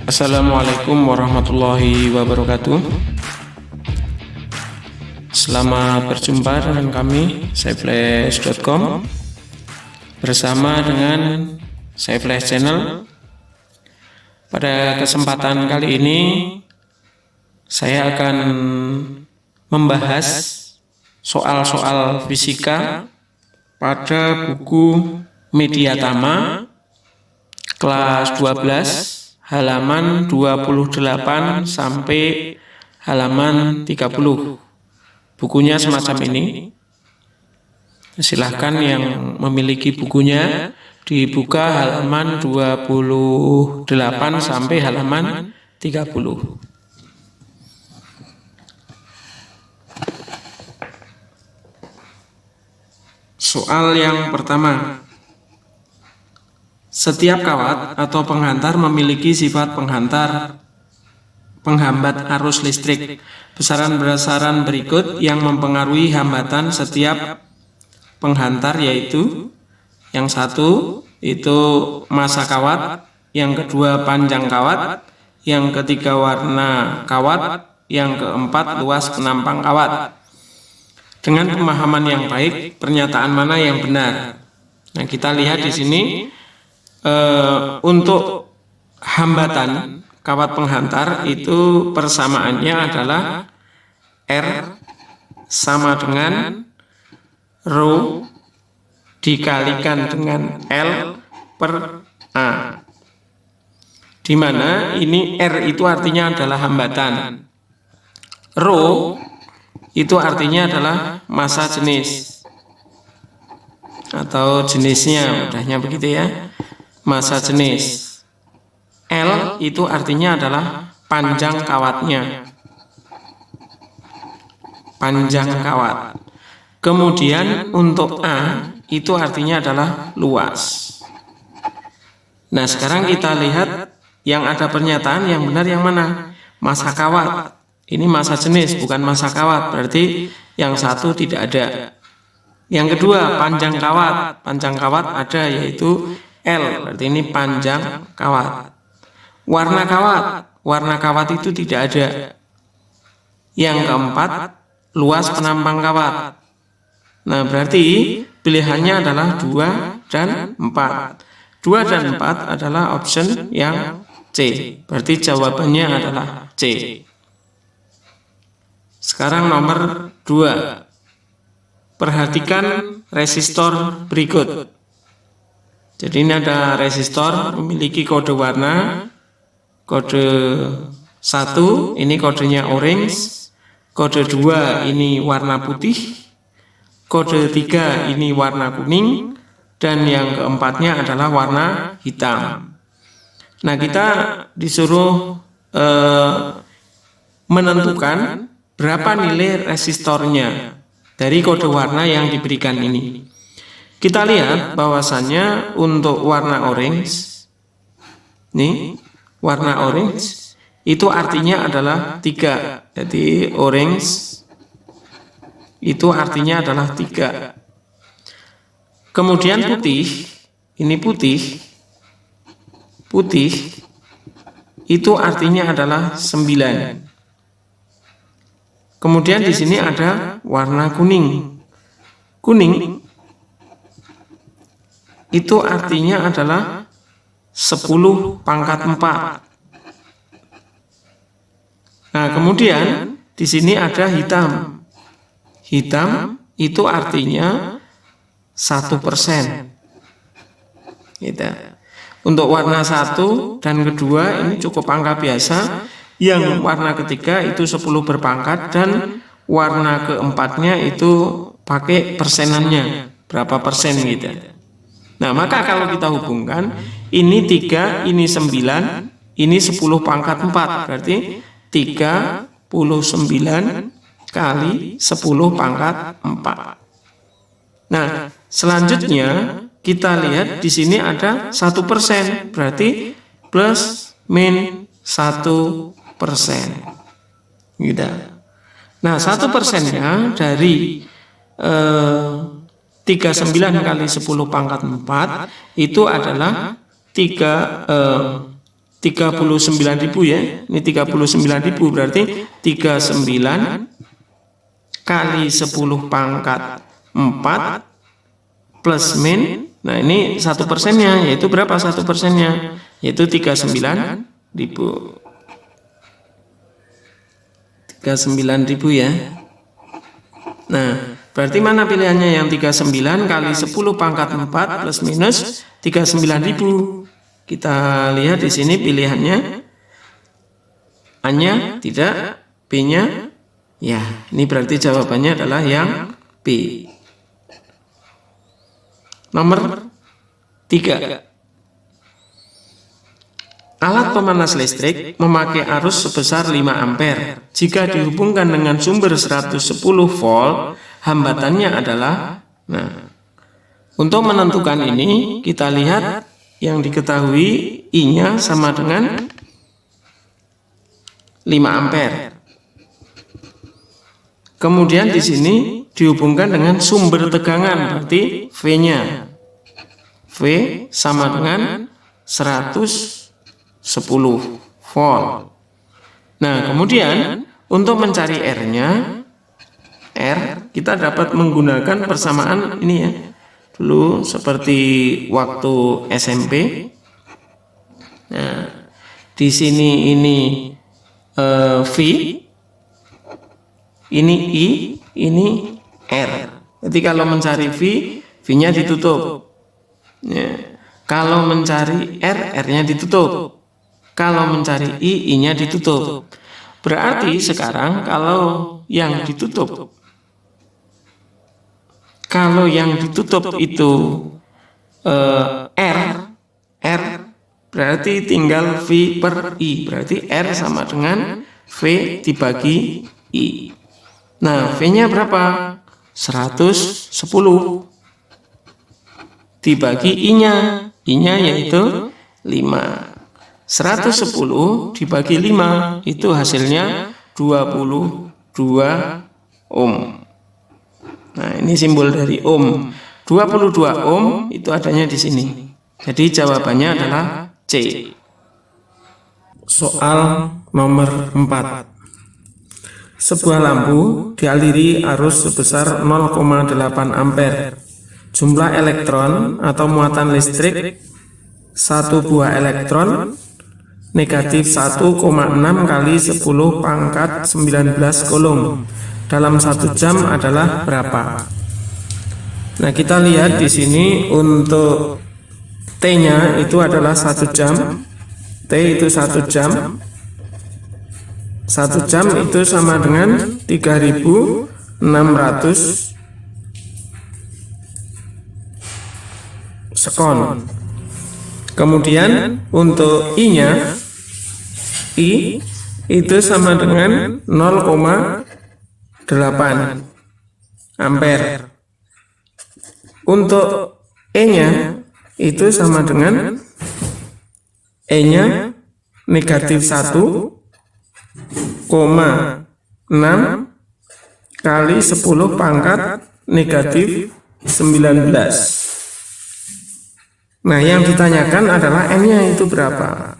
Assalamualaikum warahmatullahi wabarakatuh. Selamat berjumpa dengan kami Saiflash.com bersama dengan Saiflash Channel. Pada kesempatan kali ini saya akan membahas soal-soal fisika pada buku Mediatama kelas 12 halaman 28 sampai halaman 30. Bukunya semacam ini. Silahkan yang memiliki bukunya dibuka halaman 28 sampai halaman 30. Soal yang pertama. Setiap kawat atau penghantar memiliki sifat penghambat arus listrik. Besaran-besaran berikut yang mempengaruhi hambatan setiap penghantar yaitu: yang satu itu massa kawat, yang kedua panjang kawat, yang ketiga warna kawat, yang keempat luas penampang kawat. Dengan pemahaman yang baik, pernyataan mana yang benar? Nah, kita lihat di sini. Untuk hambatan kawat penghantar itu persamaannya adalah R sama dengan Rho dikalikan dengan L per A, di mana ini R itu artinya adalah hambatan, Rho itu artinya adalah massa jenis atau jenisnya, mudahnya begitu ya, massa jenis. L itu artinya adalah panjang kawatnya, panjang kawat. Kemudian untuk A itu artinya adalah luas. Nah, sekarang kita lihat yang ada pernyataan yang benar yang mana? Massa kawat. Ini massa jenis bukan massa kawat, berarti yang satu tidak ada. Yang kedua panjang kawat. Panjang kawat ada yaitu L, berarti ini panjang kawat. Warna kawat, warna kawat itu tidak ada. Yang keempat, luas penampang kawat. Nah, berarti pilihannya adalah 2 dan 4. 2 dan 4 adalah option yang C. Berarti jawabannya adalah C. Sekarang nomor 2. Perhatikan resistor berikut. Jadi ini ada resistor memiliki kode warna, kode 1 ini kodenya orange, kode 2 ini warna putih, kode 3 ini warna kuning, dan yang keempatnya adalah warna hitam. Nah, kita disuruh menentukan berapa nilai resistornya dari kode warna yang diberikan ini. Kita lihat bahwasannya untuk warna orange, nih warna orange itu artinya adalah 3. Jadi orange itu artinya adalah 3. Kemudian putih, ini putih itu artinya adalah 9. Kemudian di sini ada warna kuning. Kuning itu artinya adalah 10 pangkat 4. Nah, kemudian di sini ada hitam. Hitam itu artinya 1%. Gitu. Untuk warna 1 dan kedua ini cukup angka biasa. Yang warna ketiga itu 10 berpangkat dan warna keempatnya itu pakai persenannya, berapa persen gitu. Nah, maka kalau kita hubungkan, ini 3, ini 9, ini 10 pangkat 4, berarti 39 kali 10 pangkat 4. Nah, selanjutnya kita lihat di sini ada 1%, berarti plus min 1%. Gitu. Nah, 1%-nya dari 39 kali 10 pangkat 4 itu adalah 3 39.000 ya. Ini 39.000 berarti 39 kali 10 pangkat 4 plus min. Nah ini 1%-nya, yaitu berapa 1%-nya? Yaitu 39.000. 39.000 ya. Nah, berarti mana pilihannya yang 39 kali 10 pangkat 4 plus minus 39.000? Kita lihat di sini pilihannya. A-nya tidak, B-nya ya. Ini berarti jawabannya adalah yang B. Nomor 3. Alat pemanas listrik memakai arus sebesar 5 ampere. Jika dihubungkan dengan sumber 110 volt, hambatannya adalah, nah, untuk menentukan ini kita lihat yang diketahui I-nya sama dengan 5 ampere. Kemudian di sini dihubungkan dengan sumber tegangan, berarti V-nya. V sama dengan 110 volt. Nah, kemudian untuk mencari R-nya, kita dapat menggunakan persamaan ini ya. Dulu seperti waktu SMP. Nah, di sini ini V, ini I, ini R. Jadi kalau mencari V, V-nya ditutup. Ya. Kalau mencari R, R-nya ditutup. Kalau mencari I, I-nya ditutup. Berarti sekarang kalau yang ditutup, itu R berarti tinggal V per I. Berarti R sama dengan V dibagi I. Nah, V-nya berapa? 110 dibagi I-nya. I-nya yaitu 5. 110 dibagi 5 itu hasilnya 22 ohm. Nah, ini simbol dari ohm. 22 ohm itu adanya di sini. Jadi jawabannya adalah C. Soal nomor 4. Sebuah lampu dialiri arus sebesar 0,8 ampere. Jumlah elektron atau muatan listrik satu buah elektron negatif 1,6 kali 10 pangkat 19 coulomb dalam 1 jam adalah berapa? Nah, kita lihat di sini untuk T-nya itu adalah 1 jam. T itu 1 jam. 1 jam itu sama dengan 3.600 sekon. Kemudian untuk I-nya, I itu sama dengan 0,8 ampere. Untuk E-nya itu sama dengan E-nya negatif 1,6 kali 10 pangkat negatif 19. Nah, yang ditanyakan adalah N-nya itu berapa.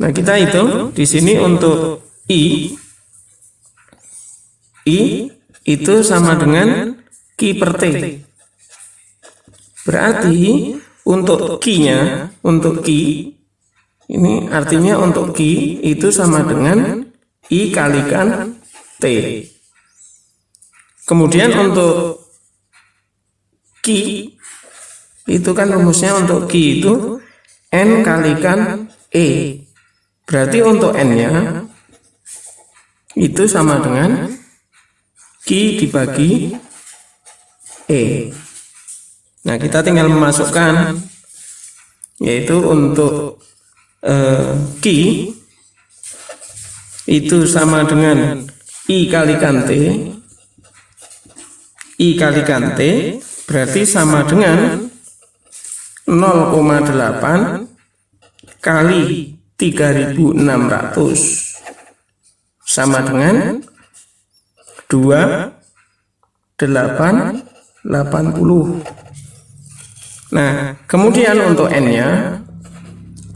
Nah, kita hitung di sini untuk I itu sama dengan Q per T. Berarti untuk Q-nya, untuk Q, ini artinya untuk Q itu sama dengan I kalikan T. Kemudian untuk Q, itu kan rumusnya untuk Q itu N kalikan E. Berarti untuk N-nya itu sama dengan Q dibagi E. Nah, kita tinggal memasukkan, yaitu untuk Q itu sama dengan I kalikan T. I kalikan T berarti sama dengan 0,8 kali 3.600 sama dengan 2880. Nah, kemudian untuk N-nya,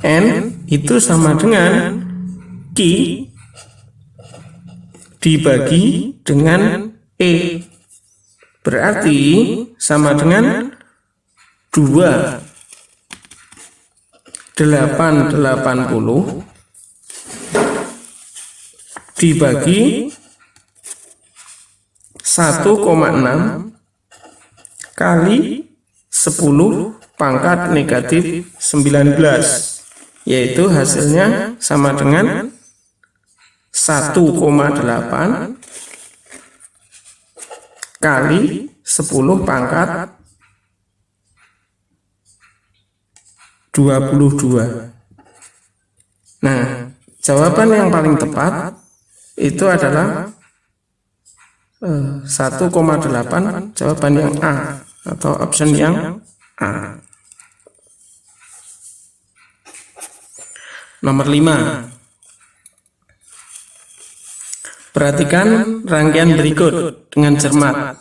N itu sama dengan Q dibagi dengan E. Berarti sama dengan 2,880 dibagi 1,6 kali 10 pangkat negatif 19, yaitu hasilnya sama dengan 1,8 kali 10 pangkat 22. Nah, jawaban yang paling tepat itu adalah 1,8, jawaban yang A atau option yang A. Nomor 5. Perhatikan rangkaian berikut dengan cermat.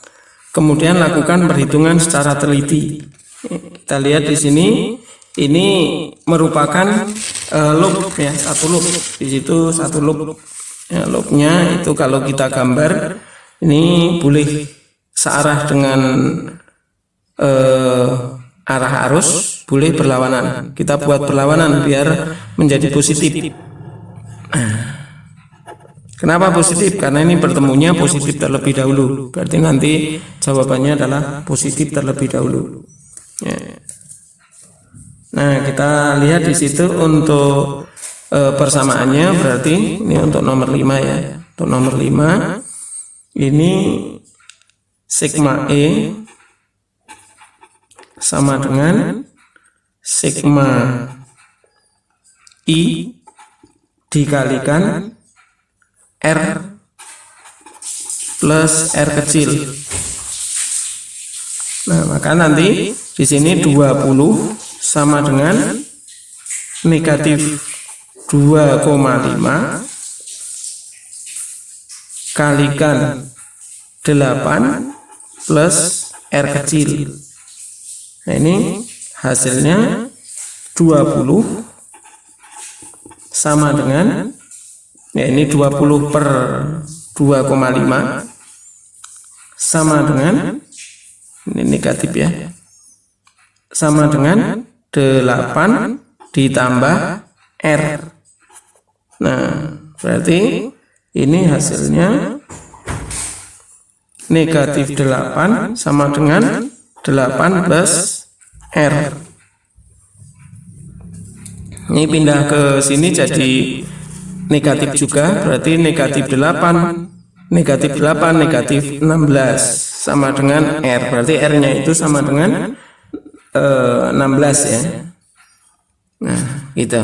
Kemudian lakukan perhitungan secara teliti. Kita lihat di sini, ini merupakan loop ya, satu loop. Di situ satu loop. Ya, loopnya itu kalau kita gambar ini boleh searah dengan arah arus, boleh berlawanan. Kita buat berlawanan biar menjadi positif. Kenapa positif? Karena ini bertemunya positif terlebih dahulu. Berarti nanti jawabannya adalah positif terlebih dahulu. Ya. Nah, kita lihat di situ untuk persamaannya, berarti ini untuk nomor 5 ya. Untuk nomor 5 ini sigma E sama dengan sigma I dikalikan R plus R kecil. Nah, maka nanti di sini 20 sama dengan negatif 2,5 kalikan 8 plus R kecil. Nah, ini hasilnya 20 sama dengan, ya ini 20 per 2,5 sama dengan, ini negatif ya, sama dengan 8 ditambah R. Nah, berarti ini hasilnya negatif 8 sama dengan 8 plus R. Ini pindah ke sini jadi negatif juga, berarti negatif 8, negatif 8, negatif 16 sama dengan R. Berarti R-nya itu sama dengan 16 ya. Nah, gitu.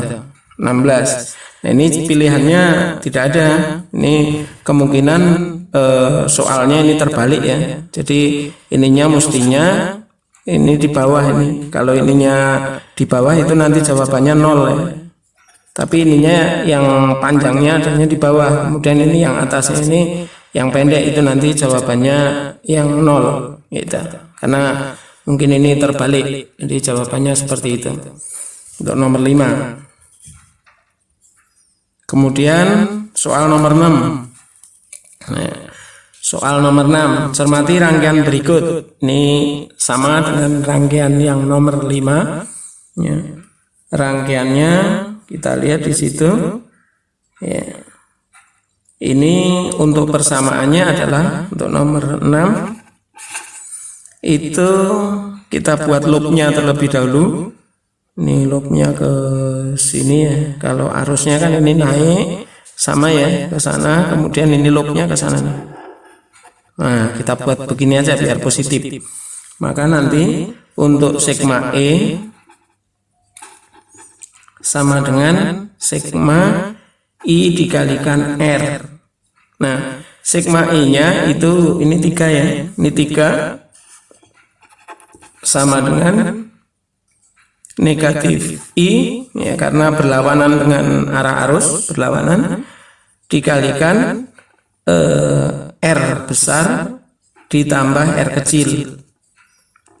16. Nah, ini pilihannya tidak ada. Ini kemungkinan soalnya ini terbalik ya. Jadi ininya mestinya ini di bawah ini. Kalau ininya di bawah itu nanti jawabannya 0 ya. Tapi ininya yang panjangnya adanya di bawah. Kemudian ini yang atasnya ini yang pendek itu nanti jawabannya yang 0 gitu. Karena mungkin ini terbalik. Jadi jawabannya seperti itu. Untuk nomor 5. Kemudian soal nomor 6. Nah, soal nomor 6, cermati rangkaian berikut. Ini sama dengan rangkaian yang nomor 5. Ya. Rangkaiannya kita lihat di situ. Ya. Ini untuk persamaannya adalah untuk nomor 6 itu kita buat loopnya terlebih dahulu. Ini loopnya ke sini ya. Kalau arusnya kan ini naik sama ya ke sana, kemudian ini loopnya ke sana. Nah, kita buat begini aja biar positif. Maka nanti untuk sigma E sama dengan sigma I dikalikan R. Nah, sigma I-nya itu ini 3 ya. Ini 3 sama dengan negatif I ya, karena berlawanan dengan arah arus, berlawanan dikalikan R besar ditambah R kecil.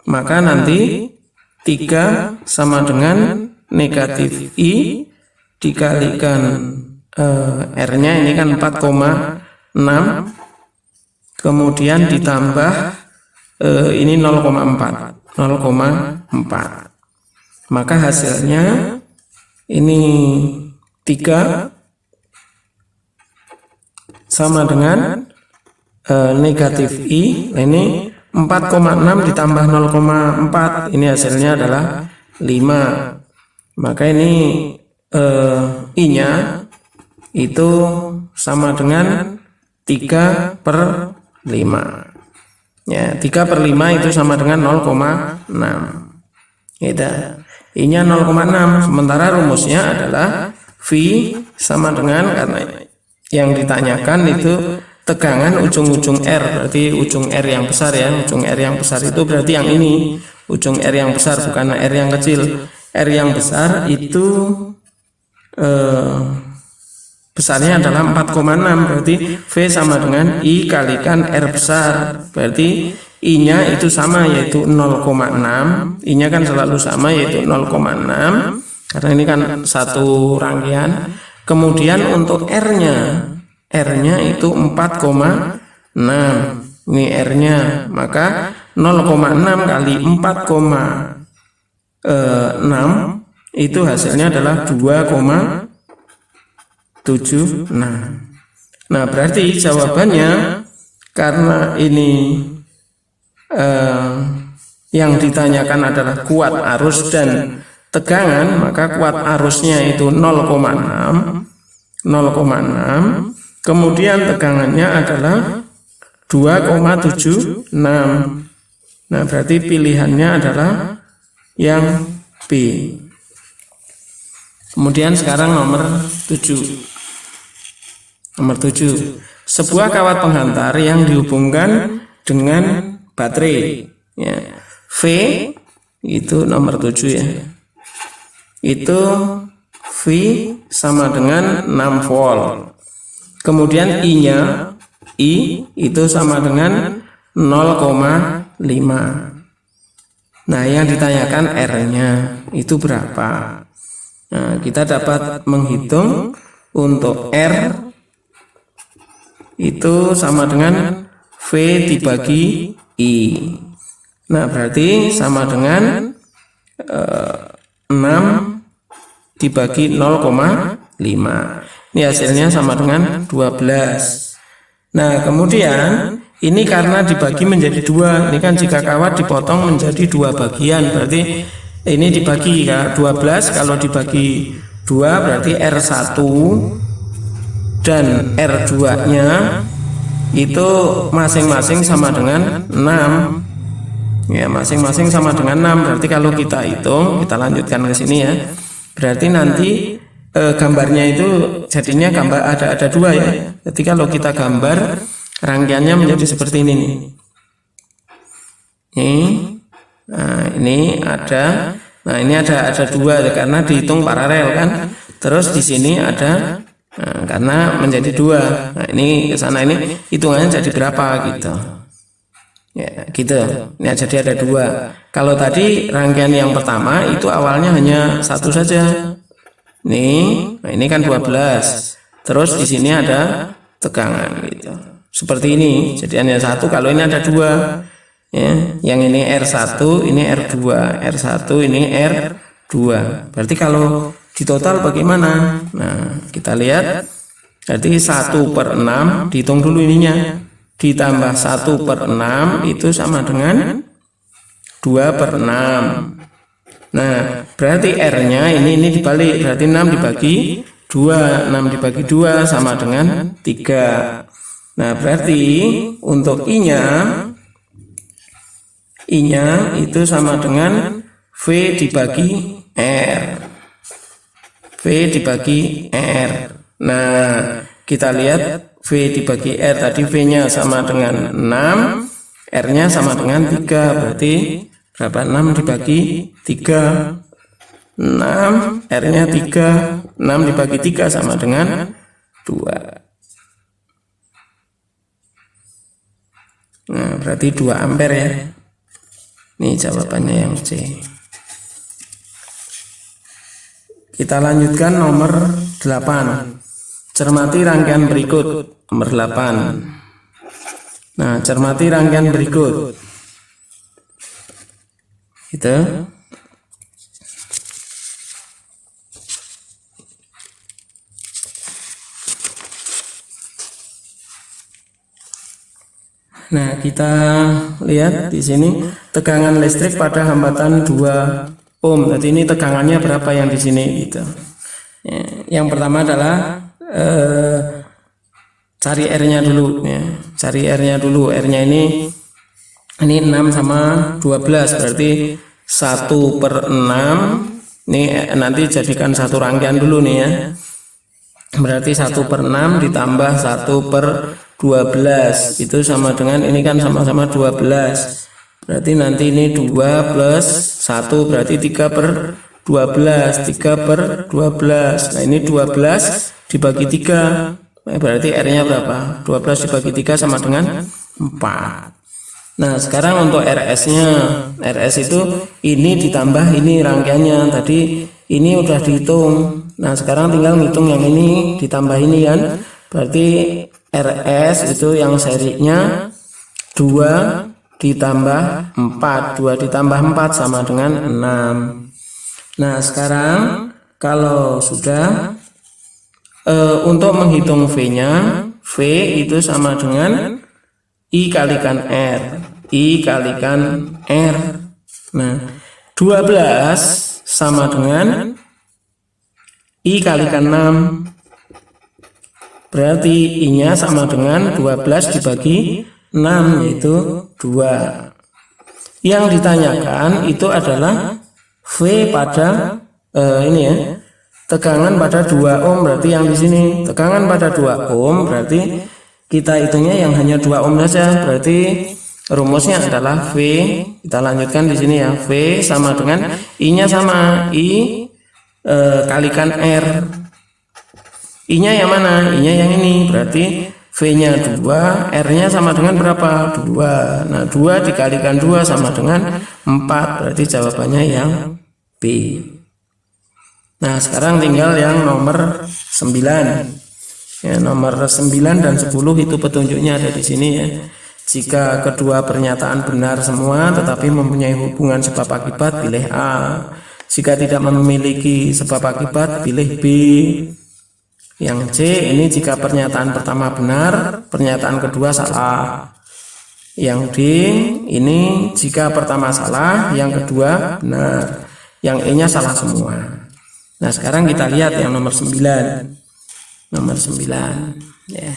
Maka nanti 3 sama dengan negatif I dikalikan R-nya ini kan 4,6, kemudian ditambah ini 0,4, maka hasilnya ini 3 sama dengan negatif I. Ini 4,6 ditambah 0,4, ini hasilnya adalah 5. Maka ini I-nya itu sama dengan 3/5. Ya, 3/5 itu sama dengan 0,6. Gitu. I-nya 0,6, sementara rumusnya adalah V sama dengan, karena yang ditanyakan itu tegangan ujung-ujung R, berarti ujung R yang besar ya, ujung R yang besar itu berarti yang ini, ujung R yang besar, bukan R yang kecil. R yang besar itu besarnya adalah 4,6, berarti V sama dengan I kalikan R besar, berarti I-nya itu sama yaitu 0,6, I-nya kan selalu sama yaitu 0,6, karena ini kan satu rangkaian. Kemudian untuk R-nya itu 4,6, ini R-nya, maka 0,6 kali 4,6 itu hasilnya adalah 2,76. Nah, berarti jawabannya, karena ini yang ditanyakan adalah kuat arus dan tegangan, maka kuat arusnya itu 0,6, kemudian tegangannya adalah 2,76. Nah, berarti pilihannya adalah yang B. Kemudian sekarang nomor 7. Sebuah kawat penghantar yang dihubungkan dengan baterai. Ya. V itu nomor 7 ya. Itu V sama dengan 6 volt. Kemudian I-nya, I itu sama dengan 0,5. Nah, yang ditanyakan R-nya itu berapa? Nah, kita dapat menghitung untuk R itu sama dengan V dibagi I. Nah, berarti sama dengan 6 dibagi 0,5. Ini hasilnya sama dengan 12. Nah, kemudian ini karena dibagi menjadi 2. Ini kan jika kawat dipotong menjadi 2 bagian, berarti ini dibagi ya 12, kalau dibagi 2 berarti R1 dan R2-nya itu masing-masing sama dengan 6. Ya, masing-masing sama dengan 6. Berarti kalau kita hitung, kita lanjutkan ke sini ya. Berarti nanti gambarnya itu jadinya gambar ada 2 ya. Jadi kalau kita gambar rangkaiannya menjadi seperti ini nih. Nah, ini ada, nah ini ada 2 karena dihitung paralel kan. Terus di sini ada, nah, karena menjadi 2. Nah, ini ke sana ini hitungannya jadi berapa gitu. Ya, gitu. Ini jadi ada 2. Kalau tadi rangkaian yang pertama itu awalnya hanya 1 saja. Nih, nah ini kan 12. Terus di sini ada tegangan gitu. Seperti ini. Jadi hanya 1, kalau ini ada 2. Ya, yang ini R1, ini R2, R1 ini R2. Berarti kalau di total bagaimana? Nah, kita lihat. Jadi 1/6 dihitung dulu ininya. Ditambah 1/6 itu sama dengan 2/6. Nah, berarti R-nya ini dibalik, berarti 6 dibagi 2. 6 dibagi 2 sama dengan 3. Nah, berarti untuk I-nya itu sama dengan V dibagi R. V dibagi R. Nah, kita lihat V dibagi R tadi V-nya sama dengan 6, R-nya sama dengan 3, berarti berapa? 6 dibagi 3. 6, R-nya 3, 6 dibagi 3 sama dengan 2. Nah, berarti 2 ampere ya. Ini jawabannya yang C. Kita lanjutkan nomor 8. Cermati rangkaian berikut. Nomor 8. Nah, cermati rangkaian berikut. Gitu. Nah, kita lihat di sini tegangan listrik pada hambatan 2 ohm. Jadi ini tegangannya berapa yang di sini gitu. Yang pertama adalah cari R-nya dulu ya. Cari R-nya dulu. R-nya ini 6 sama 12 berarti 1/6. Ini nanti jadikan satu rangkaian dulu nih ya. Berarti 1/6 ditambah 1/12 itu sama dengan ini kan sama-sama 12. Berarti nanti ini 2 plus 1 berarti 3/12. 3/12. Nah ini 12 dibagi 3. Berarti R-nya berapa? 12 dibagi 3 sama dengan 4. Nah sekarang untuk RS-nya. RS itu ini ditambah ini rangkaiannya. Tadi ini udah dihitung. Nah sekarang tinggal ngitung yang ini ditambah ini kan. Berarti RS itu yang serinya 2 ditambah 4. 2 ditambah 4 sama dengan 6. Nah sekarang kalau sudah untuk menghitung V-nya, V itu sama dengan I kalikan R. I kalikan R. Nah 12 sama dengan I kalikan 6. Berarti I-nya sama dengan 12 dibagi 6 yaitu 2. Yang ditanyakan itu adalah V pada ini ya. Tegangan pada 2 ohm berarti yang di sini. Tegangan pada 2 ohm berarti kita hitungnya yang hanya 2 ohm saja. Berarti rumusnya adalah V. Kita lanjutkan di sini ya. V sama dengan I-nya sama I kalikan R. I-nya yang mana? I-nya yang ini. Berarti V-nya 2, R-nya sama dengan berapa? 2. Nah, 2 dikalikan 2 sama dengan 4. Berarti jawabannya yang B. Nah, sekarang tinggal yang nomor 9. Ya, nomor 9 dan 10 itu petunjuknya ada di sini ya. Jika kedua pernyataan benar semua tetapi mempunyai hubungan sebab akibat, pilih A. Jika tidak memiliki sebab akibat, pilih B. Yang C ini jika pernyataan pertama benar, pernyataan kedua salah. Yang D ini jika pertama salah, yang kedua benar. Yang E-nya salah semua. Nah sekarang kita lihat yang nomor 9. Nomor 9 ya.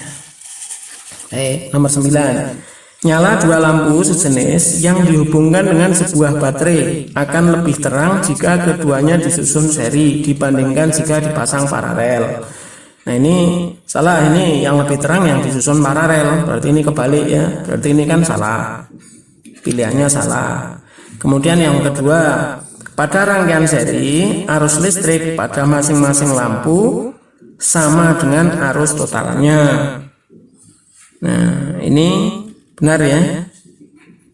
Nomor 9. Nyala 2 lampu sejenis yang dihubungkan dengan sebuah baterai akan lebih terang jika keduanya disusun seri dibandingkan jika dipasang paralel. Nah ini salah, ini yang lebih terang yang disusun paralel, berarti ini kebalik ya, berarti ini kan salah, pilihannya salah. Kemudian yang kedua, pada rangkaian seri arus listrik pada masing-masing lampu sama dengan arus totalnya. Nah ini benar ya,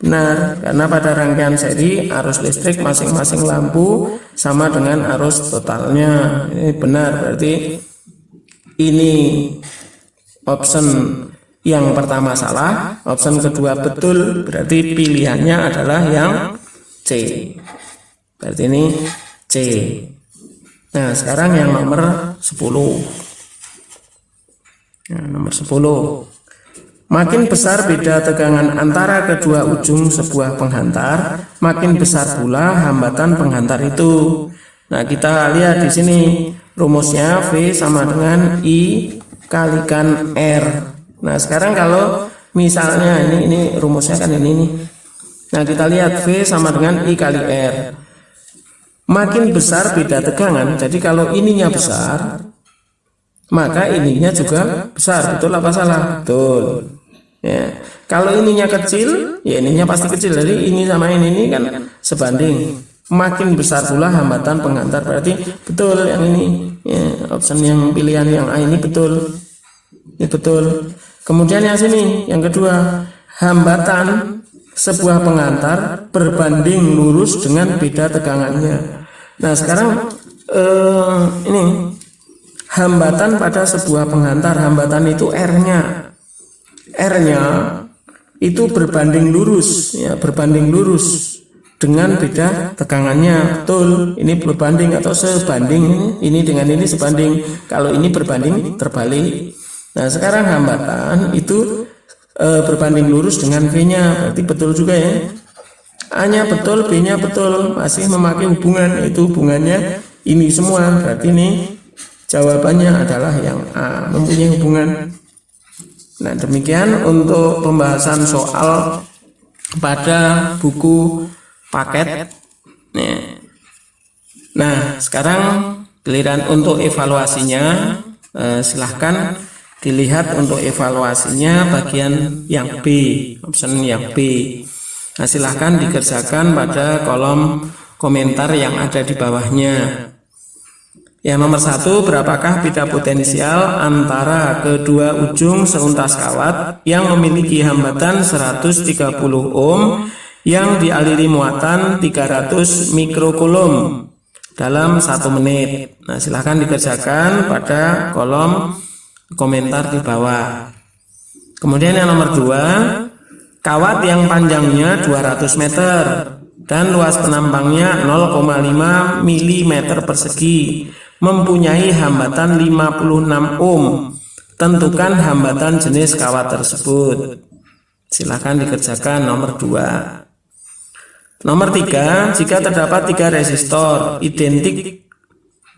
benar, karena pada rangkaian seri arus listrik masing-masing lampu sama dengan arus totalnya. Ini benar, berarti ini option yang pertama salah, option kedua betul, berarti pilihannya adalah yang C. Berarti ini C. Nah sekarang yang nomor 10. Nah, nomor 10. Makin besar beda tegangan antara kedua ujung sebuah penghantar, makin besar pula hambatan penghantar itu. Nah kita lihat di sini rumusnya V sama dengan I kalikan R. Nah sekarang kalau misalnya ini rumusnya kan ini nih. Nah kita lihat V sama dengan I kali R. Makin besar beda tegangan, jadi kalau ininya besar maka ininya juga besar. Betul apa salah? Betul ya. Kalau ininya kecil ya ininya pasti kecil, jadi ini sama ini kan sebanding. Makin besar pula hambatan penghantar, berarti betul yang ini ya, option yang pilihan yang A ini betul, ini betul. Kemudian yang sini yang kedua, hambatan sebuah penghantar berbanding lurus dengan beda tegangannya. Nah sekarang ini hambatan pada sebuah penghantar. Hambatan itu R-nya itu berbanding lurus, ya, berbanding lurus dengan beda tegangannya. Betul, ini berbanding atau sebanding, ini dengan ini sebanding. Kalau ini berbanding terbalik. Nah, sekarang hambatan itu berbanding lurus dengan V-nya, berarti betul juga ya. A-nya betul, B-nya betul, masih memakai hubungan, itu hubungannya ini semua, berarti ini jawabannya adalah yang A, mempunyai hubungan. Nah, demikian untuk pembahasan soal pada buku paket. Nah, sekarang giliran untuk evaluasinya. Silahkan dilihat untuk evaluasinya bagian yang B, option yang B. Nah, silahkan dikerjakan pada kolom komentar yang ada di bawahnya. Yang nomor 1, berapakah beda potensial antara kedua ujung seuntas kawat yang memiliki hambatan 130 ohm yang dialiri muatan 300 mikrokulom dalam 1 menit. Nah, silahkan dikerjakan pada kolom komentar di bawah. Kemudian yang nomor 2, kawat yang panjangnya 200 meter dan luas penampangnya 0,5 mm persegi mempunyai hambatan 56 ohm. Tentukan hambatan jenis kawat tersebut. Silahkan dikerjakan nomor 2. Nomor 3, jika terdapat 3 resistor identik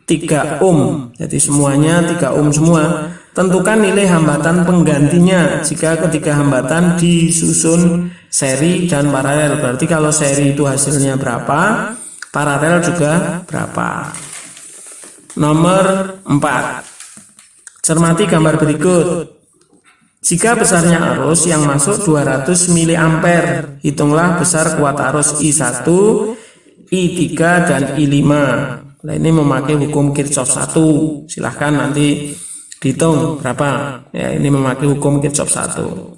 3 ohm, jadi semuanya 3 ohm semua, tentukan nilai hambatan penggantinya jika ketiga hambatan disusun seri dan paralel. Berarti kalau seri itu hasilnya berapa, paralel juga berapa. Nomor 4, cermati gambar berikut. Jika besarnya arus yang masuk 200 mA, hitunglah besar kuat arus I1, I3, dan I5. Nah, ini memakai hukum Kirchhoff 1. Silahkan nanti dihitung berapa. Ya, ini memakai hukum Kirchhoff 1.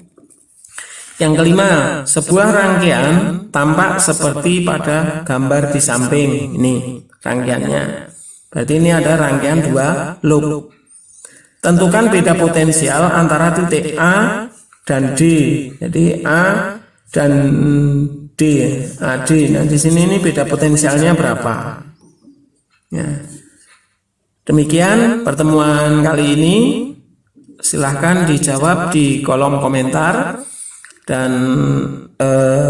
Yang kelima, sebuah rangkaian tampak seperti pada gambar di samping. Ini rangkaiannya. Berarti ini ada rangkaian 2 loop. Tentukan beda potensial antara titik A dan D. Jadi A dan D, AD. Nah, di sini ini beda potensialnya berapa? Ya. Demikian pertemuan kali ini. Silahkan dijawab di kolom komentar dan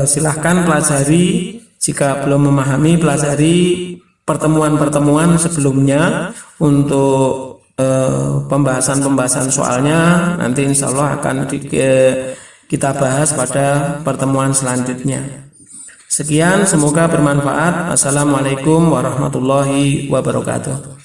silahkan pelajari. Jika belum memahami, pelajari pertemuan-pertemuan sebelumnya untuk pembahasan soalnya. Nanti insya Allah akan kita bahas pada pertemuan selanjutnya. Sekian, semoga bermanfaat. Assalamualaikum warahmatullahi wabarakatuh.